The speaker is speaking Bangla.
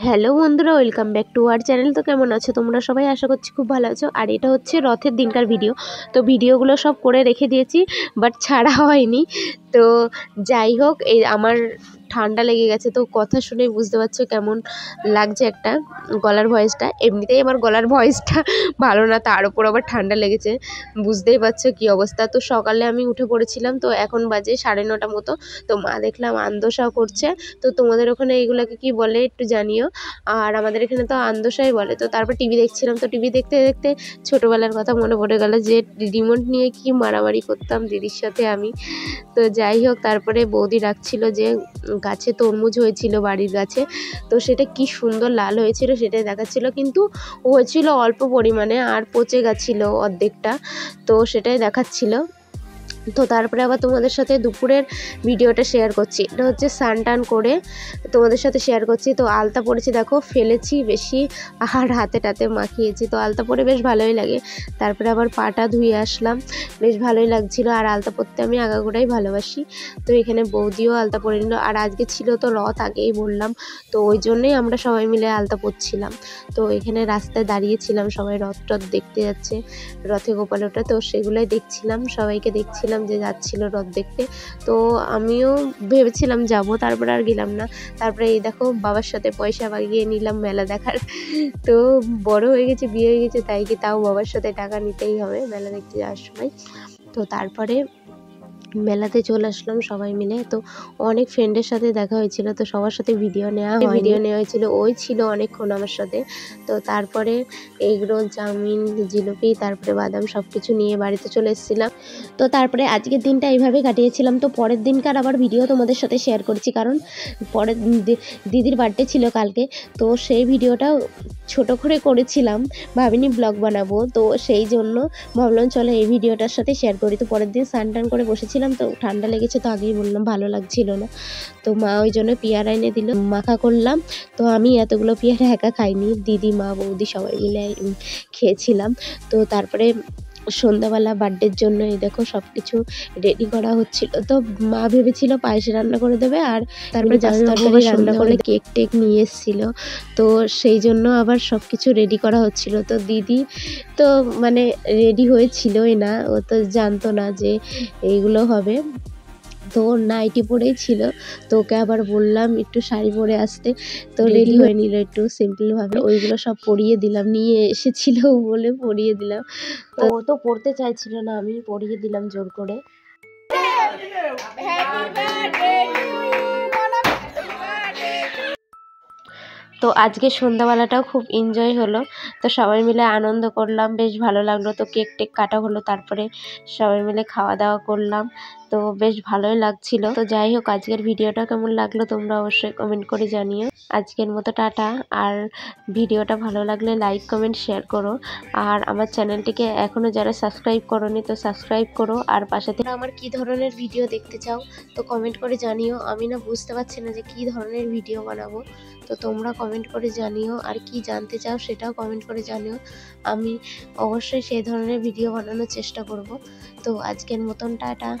হ্যালো বন্ধুরা, welcome back to our channel. তো কেমন আছো তোমরা সবাই? আশা করছি খুব ভালো আছো। আর এটা হচ্ছে রথের দিনকার ভিডিও। তো ভিডিওগুলো সব করে রেখে দিয়েছি, বাট ছাড়া হয়নি। তো যাই হোক, এই আমার ঠান্ডা লেগে গেছে, তো কথা শুনে বুঝতে পারছো কেমন লাগছে একটা গলার ভয়েসটা। এমনিতেই আমার গলার ভয়েসটা ভালো না, তার উপর আবার ঠান্ডা লেগেছে, বুঝতেই পারছো কী অবস্থা। তো সকালে আমি উঠে পড়েছিলাম, তো এখন বাজে 9:30 মতো। তো মা দেখলাম আন্দোসাও করছে। তো তোমাদের ওখানে এইগুলোকে কি বলে একটু জানিও। আর আমাদের এখানে তো আন্দোসাই বলে। তো তারপর টিভি দেখছিলাম, তো টিভি দেখতে দেখতে ছোটোবেলার কথা মনে পড়ে গেল, যে রিমোট নিয়ে কি মারামারি করতাম দিদির সাথে আমি। তো যাই হোক, তারপরে বৌদি রাখছিল যে গাছে তরমুজ হয়েছিল বাড়ির গাছে, তো সেটা কি সুন্দর লাল হয়েছিল সেটাই দেখাচ্ছিল, কিন্তু হয়েছিল অল্প পরিমাণে আর পচে গেছিলো অর্ধেকটা, তো সেটাই দেখাচ্ছিল। তো তারপরে আবার তোমাদের সাথে দুপুরের ভিডিওটা শেয়ার করছি। এটা হচ্ছে স্নান টান করে তোমাদের সাথে শেয়ার করছি। তো আলতা পরেছি, দেখো ফেলেছি বেশি আর হাতে টাতে মাখিয়েছি। তো আলতা পরে বেশ ভালোই লাগে। তারপরে আবার পাটা ধুয়ে আসলাম, বেশ ভালোই লাগছিলো। আর আলতা পরতে আমি আগাগোড়াই ভালোবাসি। তো এখানে বৌদিও আলতা পরে নিল। আর আজকে ছিল তো রথ, আগেই বললাম, তো ওই জন্যই আমরা সবাই মিলে আলতা পরছিলাম। তো এখানে রাস্তায় দাঁড়িয়েছিলাম, সবাই রথ টথ দেখতে যাচ্ছে, রথে গোপাল ওঠে, তো সেগুলোই দেখছিলাম, সবাইকে দেখছিলাম যে যাচ্ছিল রথ দেখতে। তো আমিও ভেবেছিলাম যাব, তারপরে আর গেলাম না। তারপরে এই দেখো বাবার সাথে পয়সা বাগিয়ে নিলাম মেলা দেখার। তো বড় হয়ে গেছে, বিয়ে হয়ে গেছে, তাই কি তাও বাবার সাথে টাকা নিতেই হবে মেলা দেখতে যাওয়ার সময়। তো তারপরে মেলাতে চলে আসলাম সবাই মিলে। তো অনেক ফ্রেন্ডের সাথে দেখা হয়েছিল, তো সবার সাথে ভিডিও নেওয়া হয়েছিল। ওই ছিল অনেকক্ষণ আমার সাথে। তো তারপরে এগরোল, চাউমিন, জিলিপি, তারপরে বাদাম সব কিছু নিয়ে বাড়িতে চলে এসেছিলাম। তো তারপরে আজকের দিনটা এইভাবে কাটিয়েছিলাম। তো পরের দিনকার আবার ভিডিও তোমাদের সাথে শেয়ার করছি, কারণ পরের দিদির বার্থডে ছিল কালকে। তো সেই ভিডিওটাও ছোট করে করেছিলাম, ভাবিনি ব্লগ বানাবো, তো সেই জন্য ভাবলাম চলো এই ভিডিওটার সাথে শেয়ার করি। তো পরের দিন স্নান টান করে বসেছিলাম, তো ঠান্ডা লেগেছে, তো আগেই বললাম ভালো লাগছিল না। তো মা ওই জন্য পেয়ারা এনে দিল, মাখা করলাম। তো আমি এতগুলো পেয়ারা একা খাইনি, দিদি, মা, বৌদি সবাই মিলে খেয়েছিলাম। তো তারপরে সন্ধ্যাবেলা বার্থডের জন্য এই দেখো সব কিছু রেডি করা হচ্ছিল। তো মা ভেবেছিল পায়েস রান্না করে দেবে, আর তারপরে তরকারি রান্না করে কেক টেক নিয়ে এসেছিলো। তো সেই জন্য আবার সব কিছু রেডি করা হচ্ছিল। তো দিদি তো মানে রেডি হয়েছিলই না, ও তো জানতো না যে এইগুলো হবে। তো নাইটি পরেই ছিল, তো ওকে আবার বললাম একটু শাড়ি পরে আসতে, তো রেডি হয়ে নিল একটু সিম্পলভাবে। ওইগুলো সব পরিয়ে দিলাম, নিয়ে এসেছিল বলে পরিয়ে দিলাম। তো ও তো পড়তে চাইছিল না, আমি পরিয়ে দিলাম জোর করে। তো আজকে সন্ধ্যাবেলাটাও খুব এনজয় হলো। তো সবাই মিলে আনন্দ করলাম, বেশ ভালো লাগলো। তো কেক টেক কাটা হলো, তারপরে সবাই মিলে খাওয়া দাওয়া করলাম, তো বেশ ভালোই লাগছিল। তো যাই হোক, আজকের ভিডিওটা কেমন লাগলো তোমরা অবশ্যই কমেন্ট করে জানিও। আজকের মতো টাটা। আর ভিডিওটা ভালো লাগলে লাইক, কমেন্ট, শেয়ার করো। আর আমার চ্যানেলটিকে এখনও যারা সাবস্ক্রাইব করোনি, তো সাবস্ক্রাইব করো। আর পাশে থেকে আমার কী ধরনের ভিডিও দেখতে চাও তো কমেন্ট করে জানিও। আমি না বুঝতে পারছি না যে কী ধরনের ভিডিও বানাবো, তো তোমরা কমেন্ট করে জানিও। আর কি জানতে চাও সেটাও কমেন্ট করে জানিও, আমি অবশ্যই সেই ধরনের ভিডিও বানানোর চেষ্টা করব। তো আজকের মতন টাটা।